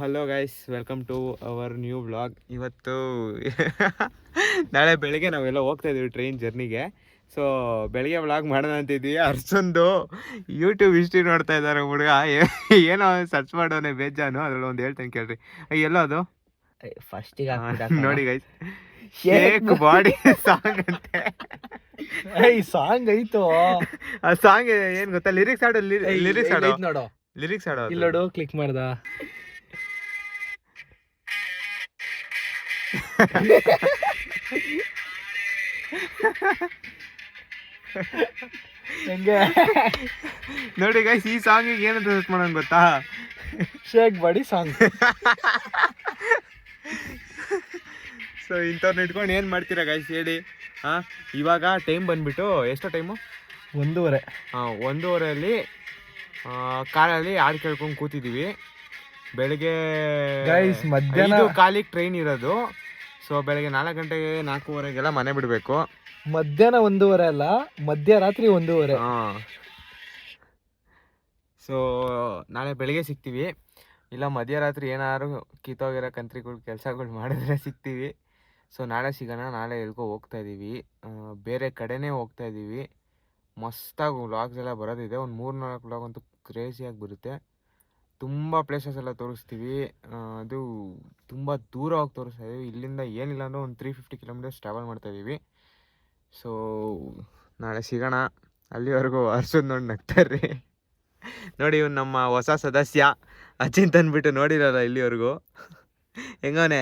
Hello guys, welcome to our new vlog. ಇವತ್ತು ನಾಳೆ ಬೆಳಿಗ್ಗೆ ನಾವೆಲ್ಲ ಹೋಗ್ತಾ ಇದೀವಿ ಟ್ರೈನ್ ಜರ್ನಿಗೆ. ಸೊ ಬೆಳಿಗ್ಗೆ ವ್ಲಾಗ್ ಮಾಡೋಣ ಅಂತಿದ್ವಿ. ಅರ್ಸೊಂದು ಯೂಟ್ಯೂಬ್ ಹಿಸ್ಟ್ರಿ ನೋಡ್ತಾ ಇದ್ದಾರೆ ಹುಡುಗ. ಏನೋ ಸರ್ಚ್ ಮಾಡೋನೆ ಬೇಜಾನು. ಅದ್ರಲ್ಲಿ ಒಂದು ಹೇಳ್ತೇನೆ ಕೇಳ್ರಿ. ಎಲ್ಲೋ ಅದು ಫಸ್ಟಿಗೆ ನೋಡಿ ಗೈಸ್, ಶೇಕ್ ಬಾಡಿ ಸಾಂಗ್ ಅಂತೆ. ಸಾಂಗ್ ಐತು. ಆ ಸಾಂಗ್ ಏನ್ ಗೊತ್ತಾ? ಲಿರಿಕ್ಸ್ ಆಡೋ ನೋಡು, ಲಿರಿಕ್ಸ್ ಆಡೋ ಇಲ್ಲೋಡು ಕ್ಲಿಕ್ ಮಾಡ್ದ. ನೋಡಿ ಗೈಸ್, ಈ ಸಾಂಗಿಗೆ ಏನಂತ ಸರ್ಚ್ ಮಾಡೋಣ ಗೊತ್ತಾ? Shake body song. ಸೊ ಇಂಥವ್ರನ್ನ ಇಟ್ಕೊಂಡು ಏನು ಮಾಡ್ತೀರಾ ಗೈಸ್ ಹೇಳಿ? ಇವಾಗ ಟೈಮ್ ಬಂದ್ಬಿಟ್ಟು ಎಷ್ಟು ಟೈಮು? 1:30. 1:30 ಕಾರಲ್ಲಿ ಹಾಡು ಕೇಳ್ಕೊಂಡು ಕೂತಿದ್ದೀವಿ. ಬೆಳಗ್ಗೆ ಗೈಸ್ ಮಧ್ಯಾಹ್ನ 5:15 ಟ್ರೈನ್ ಇರೋದು. ಸೊ ಬೆಳಗ್ಗೆ 4 ಗಂಟೆಗೆ 4:15 ಮನೆ ಬಿಡಬೇಕು. ಮಧ್ಯಾಹ್ನ 1:30 ಅಲ್ಲ, ಮಧ್ಯರಾತ್ರಿ 1:30. ಸೊ ನಾಳೆ ಬೆಳಗ್ಗೆ ಸಿಗ್ತೀವಿ, ಇಲ್ಲ ಮಧ್ಯರಾತ್ರಿ ಏನಾದ್ರು ಕಿತ್ತೋಗಿರೋ ಕಂತ್ರಿಗಳು ಕೆಲಸಗಳು ಮಾಡಿದ್ರೆ ಸಿಗ್ತೀವಿ. ಸೊ ನಾಳೆ ಸಿಗೋಣ. ನಾಳೆ ಎಲ್ಗೋ ಹೋಗ್ತಾ ಇದ್ದೀವಿ, ಬೇರೆ ಕಡೆನೇ ಹೋಗ್ತಾ ಇದ್ದೀವಿ. ಮಸ್ತಾಗಿ ವ್ಲಾಗ್ಸ್ ಎಲ್ಲ ಬರೋದಿದೆ. ಒಂದು 3-4 ವ್ಲಾಗ್ ಅಂತೂ ಕ್ರೇಜಿಯಾಗಿ ಬರುತ್ತೆ. ತುಂಬ ಪ್ಲೇಸಸ್ ಎಲ್ಲ ತೋರಿಸ್ತೀವಿ. ಅದು ತುಂಬ ದೂರ ಹೋಗಿ ತೋರಿಸ್ತಾ ಇದ್ದೀವಿ. ಇಲ್ಲಿಂದ ಏನಿಲ್ಲ ಅಂದರೆ ಒಂದು 350 ಕಿಲೋಮೀಟರ್ಸ್ ಟ್ರಾವೆಲ್ ಮಾಡ್ತಾಯಿದ್ದೀವಿ. ಸೊ ನಾಳೆ ಸಿಗೋಣ. ಅಲ್ಲಿವರೆಗೂ ಹರ್ಸೋದು ನೋಡಿ ನಗ್ತಾರ್ರಿ. ನೋಡಿ ಇವ್ನು ನಮ್ಮ ಹೊಸ ಸದಸ್ಯ ಅಚಿಂತ್ ಅಂದ್ಬಿಟ್ಟು ನೋಡಿರಲ್ಲ ಇಲ್ಲಿವರೆಗೂ. ಹೆಂಗವನೆ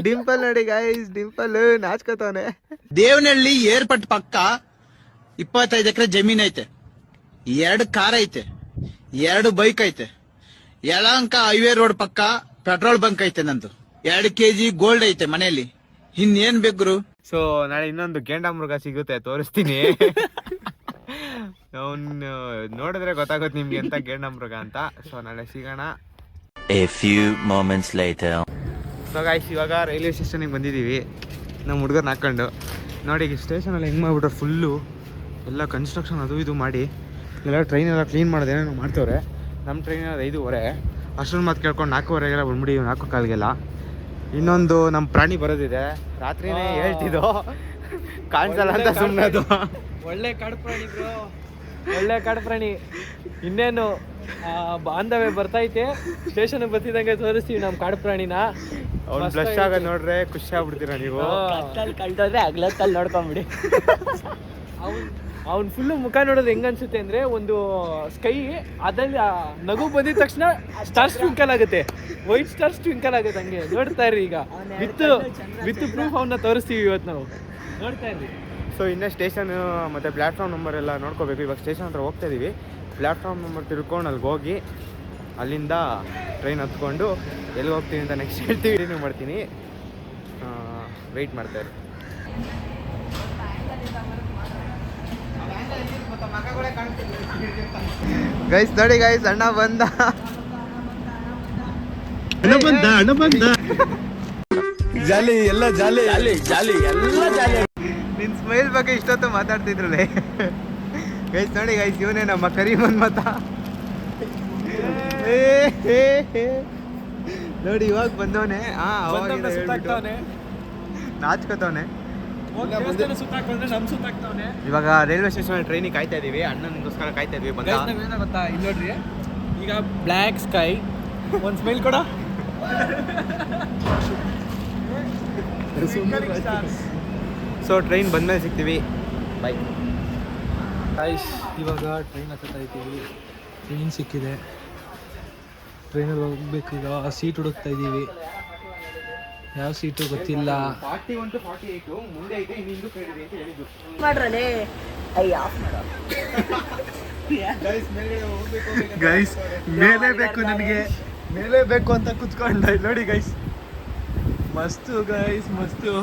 ಡಿಂಪಲ್ ನೋಡಿ ಗೈಸ್, ಡಿಂಪಲ್ ನಾಚ್ಕೋತವನೆ. ದೇವನಹಳ್ಳಿ ಏರ್ಪಟ್ ಪಕ್ಕ 25 ಎಕರೆ ಜಮೀನ್ ಐತೆ, 2 ಕಾರ್ ಐತೆ, 2 ಬೈಕ್ ಐತೆ. ಯಲಹಂಕ ಹೈವೇ ರೋಡ್ ಪಕ್ಕ ಪೆಟ್ರೋಲ್ ಬಂಕ್ ಐತೆ. ನಂದು 2 kg ಗೋಲ್ಡ್ ಐತೆ ಮನೆಯಲ್ಲಿ. ಇನ್ನೇನ್ ಬೇಕ್ರು? ಸೊ ನಾಳೆ ಇನ್ನೊಂದು ಗೇಂಡ ಮೃಗ ಸಿಗುತ್ತೆ, ತೋರಿಸ್ತೀನಿ. ಅವನು ನೋಡಿದ್ರೆ ಗೊತ್ತಾಗುತ್ತೆ ನಿಮ್ಗೆ ಎಂತ ಗೇಂಡ ಮೃಗ ಅಂತ. ಸೊ ನಾಳೆ ಸಿಗೋಣ. A few moments later. So guys, ಇವಾಗ ರೈಲ್ವೆ ಸ್ಟೇಷನಿಗೆ ಬಂದಿದ್ದೀವಿ ನಮ್ಮ ಹುಡುಗರ್ನ ಹಾಕ್ಕೊಂಡು. ನೋಡಿ ಈಗ ಸ್ಟೇಷನಲ್ಲಿ ಹೆಂಗೆ ಮಾಡ್ಬಿಟ್ರೆ ಫುಲ್ಲು ಎಲ್ಲ ಕನ್ಸ್ಟ್ರಕ್ಷನ್ ಅದು ಇದು ಮಾಡಿ ಎಲ್ಲ ಟ್ರೈನ್ ಎಲ್ಲ ಕ್ಲೀನ್ ಮಾಡೋದು ಏನೇನೋ ಮಾಡ್ತವ್ರೆ. ನಮ್ಮ ಟ್ರೈನ್ 5:30. ಅಷ್ಟೊಂದು ಮಾತು ಕೇಳ್ಕೊಂಡು 4:15 ಬಂದ್ಬಿಡಿ, 4 ಕಾಲಿಗೆಲ್ಲ. ಇನ್ನೊಂದು ನಮ್ಮ ಪ್ರಾಣಿ ಬರೋದಿದೆ, ರಾತ್ರಿನೇ ಹೇಳ್ತಿದ್ದು ಕಾಣಿಸಲ್ಲ ಅಂತ ಸುಮ್ಮನದು. ಒಳ್ಳೆ ಕಾಡು ಪ್ರಾಣಿ ಬ್ರೋ, ಒಳ್ಳೆ ಕಾಡು ಪ್ರಾಣಿ. ಇನ್ನೇನು ಬಾಂಧವ್ಯ ಬರ್ತೈತೆ. ಸ್ಟೇಷನ್ ಬರ್ತಿದ್ದಂಗೆ ತೋರಿಸ್ತೀವಿ ನಮ್ಮ ಕಾಡು ಪ್ರಾಣಿನ. ಅವ್ನು ಫ್ಲಶ್ ಆಗೋದು ನೋಡ್ರೆ ಖುಷಿ ಆಗ್ಬಿಡ್ತೀರಾ ನೀವು. ಕಳ್ದೋದ್ರೆ ಅಗ್ಲತ್ತಲ್ಲಿ ನೋಡ್ಕೊಂಬಿಡಿ. ಅವ್ನು ಫುಲ್ಲು ಮುಖ ನೋಡೋದು ಹೆಂಗ ಅನ್ಸುತ್ತೆ ಅಂದ್ರೆ, ಒಂದು ಸ್ಕೈ ಅದ್ರಲ್ಲಿ ನಗು ಬಂದಿದ ತಕ್ಷಣ ಸ್ಟಾರ್ಸ್ ಟ್ವಿಂಕಲ್ ಆಗುತ್ತೆ, ವೈಟ್ ಸ್ಟಾರ್ಸ್ ಟ್ವಿಂಕಲ್ ಆಗುತ್ತೆ. ಹಂಗೆ ನೋಡ್ತಾ ಇರ್ರಿ. ಈಗ ವಿತ್ ಪ್ರೂಫ್ ಅವನ್ನ ತೋರಿಸ್ತೀವಿ ಇವತ್ತು ನಾವು, ನೋಡ್ತಾ ಇರ್ರಿ. ಸೊ ಇನ್ನೂ ಸ್ಟೇಷನ್ ಮತ್ತು ಪ್ಲ್ಯಾಟ್ಫಾರ್ಮ್ ನಂಬರ್ ಎಲ್ಲ ನೋಡ್ಕೋಬೇಕು. ಇವಾಗ ಸ್ಟೇಷನ್ ಹತ್ರ ಹೋಗ್ತಾ ಇದ್ದೀವಿ. ಪ್ಲ್ಯಾಟ್ಫಾರ್ಮ್ ನಂಬರ್ ತಿಳ್ಕೊಂಡು ಅಲ್ಲಿಗೆ ಹೋಗಿ ಅಲ್ಲಿಂದ ಟ್ರೈನ್ ಹತ್ಕೊಂಡು ಎಲ್ಲಿ ಹೋಗ್ತೀನಿ ಅಂತ ನೆಕ್ಸ್ಟ್ ಹೇಳ್ತೀವಿ. ರಿನ್ಯೂ ಮಾಡ್ತೀನಿ, ವೆಯ್ಟ್ ಮಾಡ್ತಾರೆ. ಗೈಸ್ ನೋಡಿ ಗೈಸ್, ಅಣ್ಣ ಬಂದ. ಜಾಲಿ ಎಲ್ಲ ಜಾಲಿ ಜಾಲಿ ಜಾಲಿ ಎಲ್ಲ ಜಾಲಿ. ನಿನ್ ಸ್ಮೈಲ್ ಬಗ್ಗೆ ಇಷ್ಟೊತ್ತು ಮಾತಾಡ್ತಿದ್ರಲ್ಲೇ. ಗೈಸ್ ನೋಡಿ ಗೈಸ್, ಇವನೇ ನಮ್ಮ ಕರೀಮನ್ ಮತ. ನೋಡಿ ಇವಾಗ ಬಂದವನೆ. ನಾಚ್ಕೋತವನೆ. ಇವಾಗ ರೈಲ್ವೆ ಸ್ಟೇಷನ್ ಟ್ರೈನಿಗೆ ಕಾಯ್ತಾ ಇದೀವಿ. ಅಣ್ಣನಿಗೋಸ್ಕರ ಕಾಯ್ತಾ ಇದೀವಿ. ಬಂದ ಗೊತ್ತಾ, ಇಲ್ಲಿ ನೋಡ್ರಿ, ಈಗ ಬ್ಲ್ಯಾಕ್ ಸ್ಕೈ. ಒಂದು ಸ್ಮೈಲ್ ಕೊಡ. ಸೊ ಟ್ರೈನ್ ಬಂದ್ಮೇಲೆ ಸಿಗ್ತೀವಿ. ಬೈ ಗೈಸ್, ಇವಾಗ ಟ್ರೈನ್ ಹತ್ತಾ ಇದ್ದೀವಿ. ಟ್ರೈನ್ ಸಿಕ್ಕಿದೆ, ಟ್ರೈನಲ್ಲಿ ಹೋಗ್ಬೇಕು. ಈಗ ಸೀಟ್ ಹುಡುಕ್ತಾ ಇದ್ದೀವಿ. ಯಾವ ಸೀಟು ಗೊತ್ತಿಲ್ಲ. 41 to 48 ಮುಂದೆ ಇದೆ, ಇನ್ನೊಂದು ಕೇಳಿದೆ ಅಂತ ಹೇಳಿದ್ರು. ಗೈಸ್ ಮೇಲೆ ಬೇಕು, ನನಗೆ ಮೇಲೆ ಬೇಕು ಅಂತ ಕುತ್ಕೊಂಡ. ನೋಡಿ ಗೈಸ್, ಮಸ್ತು ಗೈಸ್, ಮಸ್ತು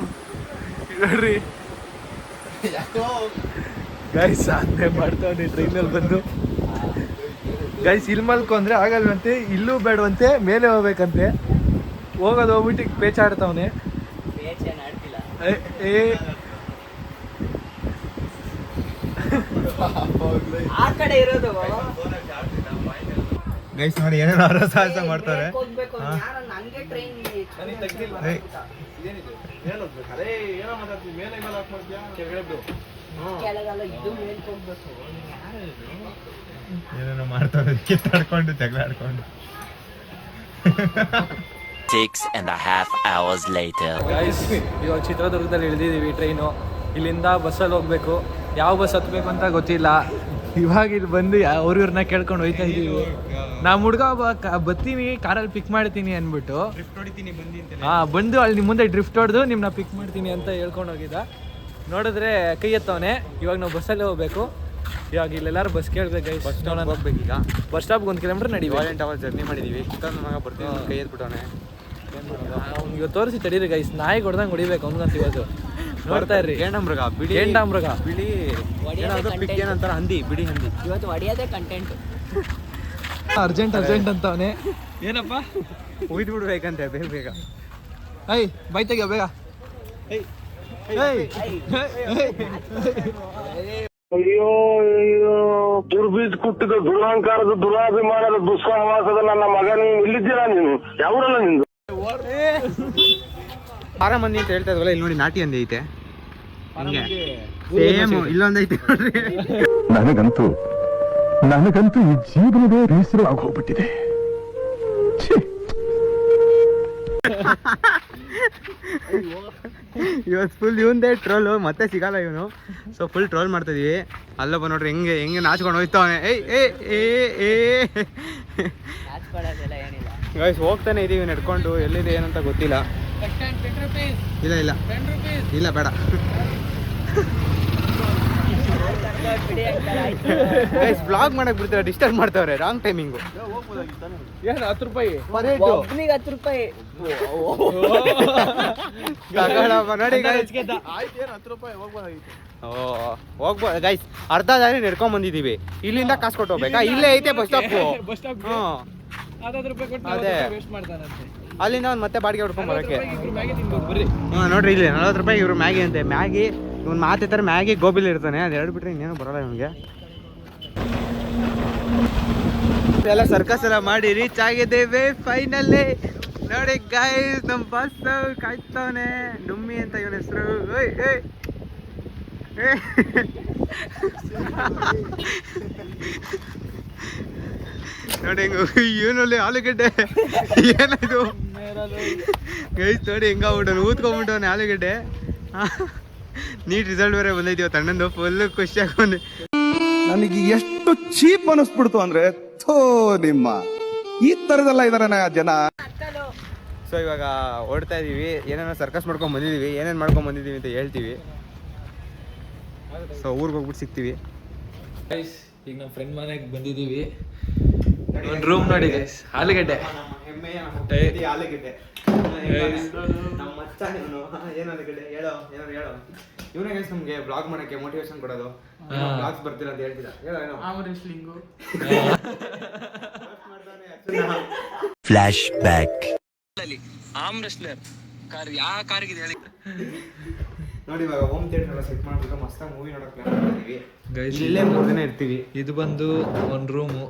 ನೋಡ್ರಿ. ಗೈಸ್ ಸಾಧನೆ ಮಾಡ್ತಾವನೆ ಟ್ರೈನಲ್ಲಿ ಬಂದು. ಗೈಸ್ ಇಲ್ಲಿ ಮಲ್ಕೊಂಡ್ರೆ ಆಗಲ್ವಂತೆ, ಇಲ್ಲೂ ಬೇಡವಂತೆ, ಮೇಲೆ ಹೋಗ್ಬೇಕಂತೆ. ಹೋಗೋದು ಹೋಗ್ಬಿಟ್ಟು ಪೇಚಾಡ್ತಾವನೆ. ಆ ಕಡೆ ಇರೋದು ಗೈಸ್ ನೋಡಿ ಏನೇನೋ ಅವರ ಸಾಹಸ ಮಾಡ್ತಾರೆ. ಏನೇನೋ ಮಾಡ್ತಾರೆ ಕಿತ್ತಾಡ್ಕೊಂಡು ಜಗಳ ಆಡ್ಕೊಂಡು. 6.5 hours later. ಗೈಸ್ ಇವಾಗ ಚಿತ್ರದುರ್ಗದಲ್ಲಿ ಇಳಿದಿದ್ದೀವಿ. ಟ್ರೈನು ಇಲ್ಲಿಂದ ಬಸ್ಸಲ್ಲಿ ಹೋಗ್ಬೇಕು. ಯಾವ ಬಸ್ ಹತ್ಬೇಕು ಅಂತ ಗೊತ್ತಿಲ್ಲ. ಇವಾಗ ಇಲ್ಲಿ ಬಂದು ಅವ್ರನ್ನ ಕೇಳ್ಕೊಂಡು ಹೋಯ್ತಾ ಇದ್ದೀವಿ. ನಮ್ಮ ಹುಡುಗ ಬರ್ತೀನಿ ಕಾರಲ್ಲಿ ಪಿಕ್ ಮಾಡ್ತೀನಿ ಅಂದ್ಬಿಟ್ಟು ಬಂದು ಅಲ್ಲಿ ನಿಮ್ಮ ಮುಂದೆ ಡ್ರಿಫ್ಟ್ ಹೊಡೆದು ನಿಮ್ಮನ್ನ ಪಿಕ್ ಮಾಡ್ತೀನಿ ಅಂತ ಹೇಳ್ಕೊಂಡು ಹೋಗಿದ್ದ. ನೋಡಿದ್ರೆ ಕೈ ಎತ್ತವನೆ. ಇವಾಗ ನಾವು ಬಸ್ಸಲ್ಲೇ ಹೋಗ್ಬೇಕು. ಇವಾಗ ಇಲ್ಲೆಲ್ಲರೂ ಬಸ್ ಕೇಳ್ಬೇಕು ಗೈಸ್. ಬಸ್ ಸ್ಟಾಪ್ ಹೋಗ್ಬೇಕು. ಈಗ ಬಸ್ ಸ್ಟಾಪ್ಗೆ 1 ಕಿಲೋಮೀಟರ್ ನಡಿ. 8 ಅವರ್ ಜರ್ನಿ ಮಾಡಿದ್ದೀವಿ. ಚಿಕ್ಕನ ಮಗ ಬರ್ತೀವಿ ಕೈ ಎತ್ಬಿಟ್ಟವನೆ. ಅವ್ನಿಗೆ ತೋರಿಸಿ ತಡೀರಿ ಗೈಸ್. ನಾಯಿ ಹೊಡೆದಂಗೆ ಹೊಡಿಬೇಕು ಅವ್ನಿಗಂತ ಇವತ್ತು. ನೋಡ್ತಾ ಇರ್ರಿ. ಗೇಂಡಾಮೃಗ ಬಿಡಿ ಪಿಕ್ ಏನಂತಾರ ಹಂದಿ, ಬಿಡಿ ಹಂದಿ. ಇವತ್ತು ಹೊಡೆಯೋದೇ ಕಂಟೆಂಟ್. ಅರ್ಜೆಂಟ್ ಅಂತವನೇ. ಏನಪ್ಪ ಒಯ್ದು ಬಿಡ್ಬೇಕಂತೆ ಬೇಗ ಬೇಗ. ಬೈ ತೆಗಿಯೋ ಬೇಗ. ಅಯ್ಯೋ ದುರ್ಬೀಜ್ ಕುಟ್ಟಿದ ದುರಾಂಕಾರದ ದುರಾಭಿಮಾನದ ದುಸ್ಸಹವಾಸದ ನನ್ನ ಮಗ, ನೀನು ಇಲ್ಲಿದ್ದೀರಾ? ನೀನು ಯಾವೂರಲ್ಲ ನಿಂದು? ಮಂದಿ ಅಂತ ಹೇಳ್ತಾ ಇದ್ವಲ್ಲ, ಇಲ್ಲಿ ನೋಡಿ ನಾಟಿ ಹಂದಿ ಐತೆ. ಹಿಂಗೆ ಸೇಮ್ ಇಲ್ಲೊಂದೈತೆ ನೋಡ್ರಿ. ನನಗಂತೂ ಈ ಜೀವನವೇ ಬೇಸರ ಆಗೋಗ್ಬಿಟ್ಟಿದೆ. ಇವತ್ತು ಫುಲ್ ಇವಂದೇ ಟ್ರೋಲು, ಮತ್ತೆ ಸಿಗಲ್ಲ ಇವನು. ಸೊ ಫುಲ್ ಟ್ರೋಲ್ ಮಾಡ್ತಾ ಇದೀವಿ. ಅಲ್ಲೊಬ್ಬ ನೋಡ್ರಿ ಹೆಂಗೆ ಹೆಂಗೆ ನಾಚ್ಕೊಂಡು ಹೋಯ್ತವನೆ. ಗೈಸ್ ಹೋಗ್ತಾನೆ ಇದೀವಿ ನಡ್ಕೊಂಡು. ಎಲ್ಲಿದೆ ಏನಂತ ಗೊತ್ತಿಲ್ಲ. ಇಲ್ಲ ಇಲ್ಲ ಇಲ್ಲ ಬೇಡ ಗೈಸ್. ಬ್ಲಾಗ್ ಮಾಡಕ್ ಬಿಡ್ತಾರೆ, ಡಿಸ್ಟರ್ಬ್ ಮಾಡ್ತಾವ್ರೆ. Wrong timing. ಏನು 10 ರೂಪಾಯಿ ಒಬ್ನಿಗೆ 10 ರೂಪಾಯಿ. ನೋಡಿ ಹೋಗ್ಬೋದು ಗೈಸ್. ಅರ್ಧ ದಾರಿ ನಡ್ಕೊಂಡ್ ಬಂದಿದೀವಿ. ಇಲ್ಲಿಂದ ಕಾಸು ಕೊಟ್ಟು ಹೋಗ್ಬೇಕಾ? ಇಲ್ಲೇ ಐತೆ ಬಸ್ ಸ್ಟಾಪ್. ಅದೇ ಅಲ್ಲಿಂದ ಒಂದು ಮತ್ತೆ ಬಾಡಿಗೆ ಹೊಡ್ಕೊಂಡ್ ಬರೋಕೆ. ನೋಡ್ರಿ ಇಲ್ಲಿ 40 ರೂಪಾಯಿ ಇವ್ರು ಮ್ಯಾಗಿ ಅಂತೆ. ಮ್ಯಾಗಿ ಇವ್ನು ಮಾತಿರ್ತಾರೆ, ಮ್ಯಾಗಿ ಗೋಬಿಲಿ ಇರ್ತಾನೆ. ಅದು ಎರಡು ಬಿಟ್ರೆ ಇನ್ನೇನು ಬರೋಲ್ಲ ಇವನಿಗೆ. ಎಲ್ಲ ಸರ್ಕಸ್ ಎಲ್ಲ ಮಾಡಿ ರೀಚ್ ಆಗಿದ್ದೇವೆ ಫೈನಲಿ. ನೋಡಿ ಗೈಸ್, ನಮ್ಮ ಬಸ್ ಕಾಯ್ತವನೆ. ನುಮ್ಮಿ ಅಂತ ಇವನ ಹೆಸರು. ನೋಡಿ ಹೆಂಗ ಇವನಲ್ಲಿ ಆಲೂಗಡ್ಡೆ ಏನಿದು ಗೈಸ್. ನೋಡಿ ಹೆಂಗಾಗ್ಬಿಟ್ಟವನು, ಊದ್ಕೊಂಡ್ಬಿಟ್ಟವನೆ ಆಲೂಗಡ್ಡೆ. ನೀಟ್ ರಿಸಲ್ಟ್ ಬೇರೆ ಬಂದೈತಿ ತಣ್ಣಂದು. ಫುಲ್ ಖುಷಿಯಾಗಿ ಬಂದು ನನಗೆ ಎಷ್ಟು ಚೀಪ್ ಅನಿಸ್ಬಿಡ್ತು ಅಂದ್ರೆ, ಥೋ ನಿಮ್ಮ ಈ ತರದೆಲ್ಲ ಇದಾರೆ ಜನ. ಸೊ ಇವಾಗ ಓಡ್ತಾ ಇದೀವಿ. ಏನೇನೋ ಸರ್ಕಸ್ ಮಾಡ್ಕೊಂಡ್ ಬಂದಿದೀವಿ. ಏನೇನು ಮಾಡ್ಕೊಂಡ್ ಬಂದಿದೀವಿ ಅಂತ ಹೇಳ್ತೀವಿ. ಸೊ ಊರಿಗೆ ಹೋಗ್ಬಿಟ್ಟು ಸಿಗ್ತೀವಿ. ಈಗ ನಮ್ಮ ಫ್ರೆಂಡ್ ಮನೆಗೆ ಬಂದಿದ್ದೀವಿ. ಒಂದು ರೂಮ್ ನೋಡಿ ಗೈಸ್. ಆಲೂಗಡ್ಡೆ ಆಲೂಗಡ್ಡೆ ಇವನೇ ಗೈಸ್ ನಮ್ಗೆ ಬ್ಲಾಗ್ ಮಾಡಕ್ಕೆ ಮೋಟಿವೇಶನ್ ಕೊಡೋದು. ಬ್ಲಾಗ್ಸ್ ಬರ್ತೀರ ಅಂತ ಹೇಳ್ತಿದ್ದ. Flash back. Arm wrestler car ಯಾವ ಕಾರಿಗೆ ಹೇಳಿ. ನೋಡಿ ಇವಾಗ ಹೋಮ್ ಥಿಯೇಟರ್ ಎಲ್ಲ ಸೆಟ್ ಮಾಡ್ಬಿಟ್ಟು ಮಸ್ತಾಗಿ ಮೂವಿ ನೋಡಕ್ ಪ್ಲಾನ್ ಮಾಡಿದೀವಿ. ಇಲ್ಲೇ 3 ದಿನ ಇರ್ತೀವಿ. ಇದು ಬಂದು ಒಂದು ರೂಮು.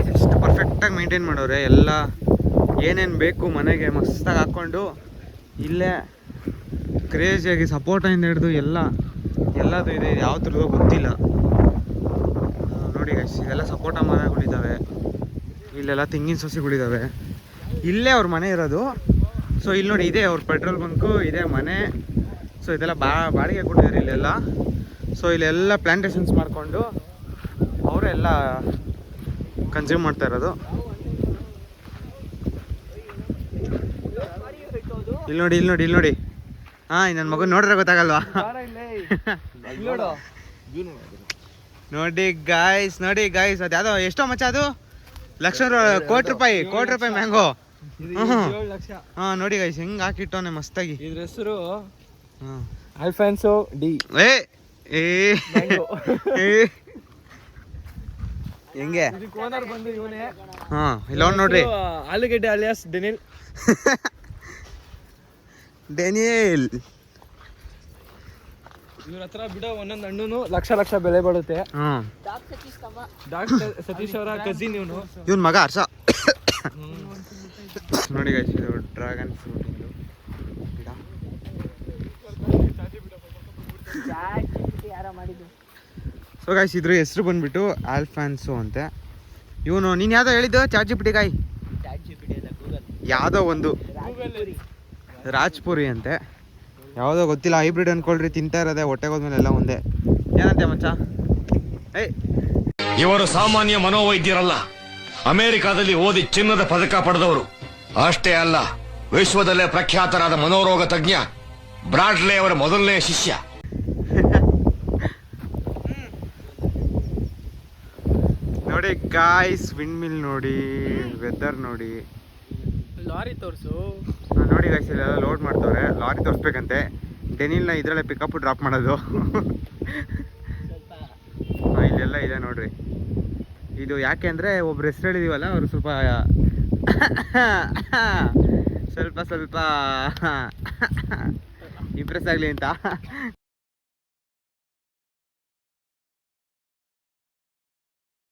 ಎಷ್ಟು ಪರ್ಫೆಕ್ಟಾಗಿ ಮೇಂಟೈನ್ ಮಾಡೋರೆ. ಎಲ್ಲ ಏನೇನು ಬೇಕು ಮನೆಗೆ ಮಸ್ತಾಗಿ ಹಾಕ್ಕೊಂಡು ಇಲ್ಲೇ ಕ್ರೇಜಿಯಾಗಿ ಸಪೋರ್ಟಿಂದ ಹಿಡಿದು ಎಲ್ಲದು ಇದೆ. ಯಾವ ಥರದ್ದು ಗೊತ್ತಿಲ್ಲ. ನೋಡಿ ಗೈಸ್, ಇದೆಲ್ಲ ಸಪೋಟ ಮರಗಳಿದ್ದಾವೆ. ಇಲ್ಲೆಲ್ಲ ತೆಂಗಿನ ಸಸಿಗಳಿದ್ದಾವೆ. ಇಲ್ಲೇ ಅವ್ರ ಮನೆ ಇರೋದು. ಸೊ ಇಲ್ಲಿ ನೋಡಿ, ಇದೆ ಅವ್ರ ಪೆಟ್ರೋಲ್ ಬಂಕು, ಇದೆ ಮನೆ. ಸೊ ಇದೆಲ್ಲ ಬಾಡಿಗೆ ಕೊಟ್ಟಿದ್ದಾರೆ ಇಲ್ಲೆಲ್ಲ. ಸೊ ಇಲ್ಲೆಲ್ಲ ಪ್ಲಾಂಟೇಶನ್ಸ್ ಮಾಡಿಕೊಂಡು ಅವರೆಲ್ಲ ಕನ್ಸ್ಯೂಮ್ ಮಾಡ್ತಾ ಇರೋದು. ಇಲ್ಲಿ ನೋಡಿ ಹಾಂ, ನನ್ನ ಮಗನ ನೋಡ್ರೆ ಗೊತ್ತಾಗಲ್ವಾ? ನೋಡಿ ಗಾಯ್ಸ್, ಅದು ಯಾವುದೋ ಎಷ್ಟೋ ಮಚ್ಚ, ಅದು ಕೋಟಿ ರೂಪಾಯಿ ಮ್ಯಾಂಗೋ. ಹಾಂ ನೋಡಿ ಗೈಸ್, ಹೆಂಗೆ ಹಾಕಿಟ್ಟವನೆ ಮಸ್ತಾಗಿ. ಇದ್ರ ಹೆಸರು ಅಲ್ಫಾನ್ಸೋ ಡಿ. ಹೆಂಗೆ ಓನರ್ ಬಂದು ಇವನೇ. ಹಾಂ, ಇಲ್ಲ ನೋಡ್ರಿ, ಆಲೂಗಡ್ಡೆ ಅಲಿಯಾಸ್ ಡೆನಿಯಲ್. ಇವ್ರ ಹತ್ರ ಬಿಡೋ ಒಂದೊಂದು ಹಣ್ಣು ಲಕ್ಷ ಬೆಲೆ ಬಾಳುತ್ತೆ. ಹ್ಮ್ ಡಾಕ್ಟರ್ ಸತೀಶ್ ಅವರ ಕಸಿನ್ ಇವನು. ಇವನ್ ಮಗ ಹರ್ಷ. ನೋಡಿ ಗೈಸ್, ಇದು ಡ್ರ್ಯಾಗನ್ ಫ್ರೂಟ್ ಗಿಡ. ಯಾರ ಮಾಡಿದ್ದು? ಸೊ ಗೈಸ್, ಇದ್ರ ಹೆಸರು ಬಂದ್ಬಿಟ್ಟು ಆಲ್ಫಾನ್ಸೋ ಅಂತೆ. ಇವನು ನೀನು ಯಾವುದೋ ಹೇಳಿದ್ದು ಚಾಚಿಪಿಟಿ ಕಾಯಿ, ಯಾವುದೋ ಒಂದು ರಾಜ್ಪುರಿ ಅಂತೆ, ಯಾವುದೋ ಗೊತ್ತಿಲ್ಲ, ಹೈಬ್ರಿಡ್ ಅನ್ಕೊಳ್ರಿ. ತಿಂತಾ ಇರೋದೆ, ಹೊಟ್ಟೆಗೆ ಹೋದ್ಮೇಲೆ ಎಲ್ಲ ಒಂದೇ. ಏನಂತೆ ಮಚ್ಚ? ಏಯ್, ಇವರು ಸಾಮಾನ್ಯ ಮನೋವೈದ್ಯರಲ್ಲ, ಅಮೆರಿಕಾದಲ್ಲಿ ಓದಿ ಚಿನ್ನದ ಪದಕ ಪಡೆದವರು. ಅಷ್ಟೇ ಅಲ್ಲ, ವಿಶ್ವದಲ್ಲೇ ಪ್ರಖ್ಯಾತರಾದ ಮನೋರೋಗ ತಜ್ಞ ಬ್ರಾಡ್ಲೆ ಅವರ ಮೊದಲನೇ ಶಿಷ್ಯ. ನೋಡಿ ಗಾಯ್ಸ್, ವಿಂಡ್ ಮಿಲ್ ನೋಡಿ, ವೆದರ್ ನೋಡಿ. ಲಾರಿ ತೋರಿಸು. ನೋಡಿ ಗಾಯ್ಸ್, ಇಲ್ಲೆಲ್ಲ ಲೋಡ್ ಮಾಡ್ತವ್ರೆ. ಲಾರಿ ತೋರಿಸ್ಬೇಕಂತೆ. ಡೆನಿಲ್ನ ಇದರಲ್ಲೇ ಪಿಕಪ್ ಡ್ರಾಪ್ ಮಾಡೋದು. ಇಲ್ಲೆಲ್ಲ ಇದೆ ನೋಡ್ರಿ. ಇದು ಯಾಕೆ ಅಂದರೆ ಒಬ್ರು ಹೆಸರು ಹೇಳಿದೀವಲ್ಲ, ಅವರು ಸ್ವಲ್ಪ ಇಂಪ್ರೆಸ್ ಆಗಲಿ ಅಂತ